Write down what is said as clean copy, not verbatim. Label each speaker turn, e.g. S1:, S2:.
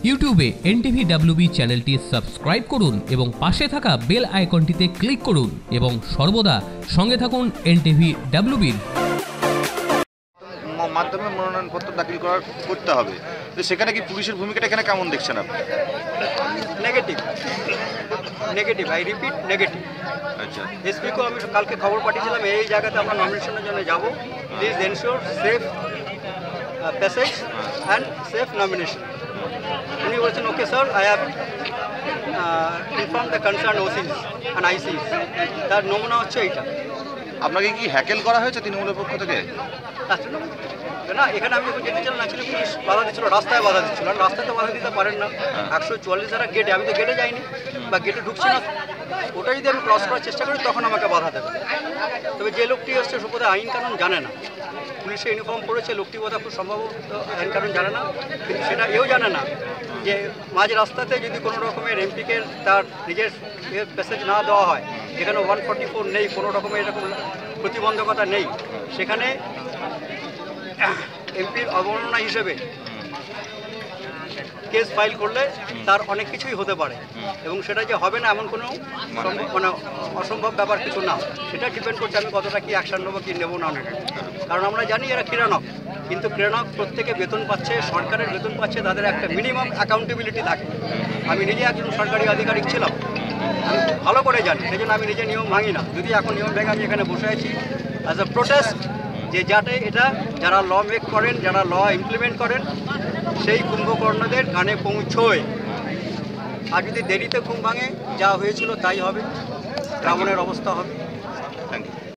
S1: ইউটিউবে NTV WB চ্যানেলটি subscribe করুন এবং পাশে থাকা বেল আইকনটিতে ক্লিক করুন এবং সর্বদা সঙ্গে থাকুন এনটিভি ডাব্লিউবির।
S2: মাধ্যমে মনোনয়নপত্র দাখিল করতে হবে, তো সেখানে কি পুলিশের ভূমিকাটা এখানে কেমন দেখছেন আপনি?
S3: Negative, I repeat negative.
S2: আচ্ছা,
S3: এসপিকেও আমি কালকে খবর পাঠিয়েছিলাম এই জায়গাতে আমরা নমিনেশনের জন্য যাব, please ensure safe passage and safe nomination. উনি বলছেন okay sir, I have inform the concern OCs and ICs. তার নমুনা হচ্ছে এইটা।
S2: আপনাকে কি হ্যাকেল করা হয়েছে তৃণমূলের পক্ষ থেকে?
S3: না, এখানে আমি যখন যেতে ছিলাম অ্যাকচুয়ালি পুলিশ বাধা দিচ্ছিল, রাস্তায় বাধা দিচ্ছিল। আর রাস্তায় তো বাধা দিতে পারেন না, 144 ধারা গেটে। আমি তো গেটে যাইনি বা গেটে ঢুকছি না, ওটা যদি আমি ক্রস করার চেষ্টা করি তখন আমাকে বাধা দেবে। তবে যে লোকটি আসছে বোধহয় আইন কানুন জানে না, পুলিশে ইউনিফর্ম পরেছে লোকটি বোধহয় খুব সম্ভবত আইন কানুন জানে না। কিন্তু সেটা এও জানে না যে মাঝ রাস্তাতে যদি কোনো রকমের এমপিকে তার নিজের প্যাসেজ না দেওয়া হয়, যেখানে 144 নেই, কোনো রকমের এরকম প্রতিবন্ধকতা নেই, সেখানে এমপির অবমাননা হিসেবে কেস ফাইল করলে তার অনেক কিছুই হতে পারে। এবং সেটা যে হবে না এমন কোনো মানে অসম্ভব ব্যাপার কিছু না। সেটা ডিপেন্ড করছে আমি কতটা কি অ্যাকশন নেবো কি নেবো না নেবো। কারণ আমরা জানি এরা ক্রীড়ানক, কিন্তু ক্রীড়ানক প্রত্যেকে বেতন পাচ্ছে, সরকারের বেতন পাচ্ছে, তাদের একটা মিনিমাম অ্যাকাউন্টেবিলিটি থাকে। আমি নিজে একজন সরকারি আধিকারিক ছিলাম, আমি খুব ভালো করে জানি, সেই জন্য আমি নিজে নিয়ম ভাঙি না। যদি এখন নিয়ম ভেঙে আমি এখানে বসে আছি অ্যাজ এ প্রোটেস্ট, যে যাতে এটা যারা ল মেক করেন, যারা ল ইমপ্লিমেন্ট করেন, সেই কুম্ভকর্ণদের কানে পৌঁছয়। আর যদি দেরিতে ঘুম ভাঙে, যা হয়েছিল তাই হবে, রাবণের অবস্থা হবে।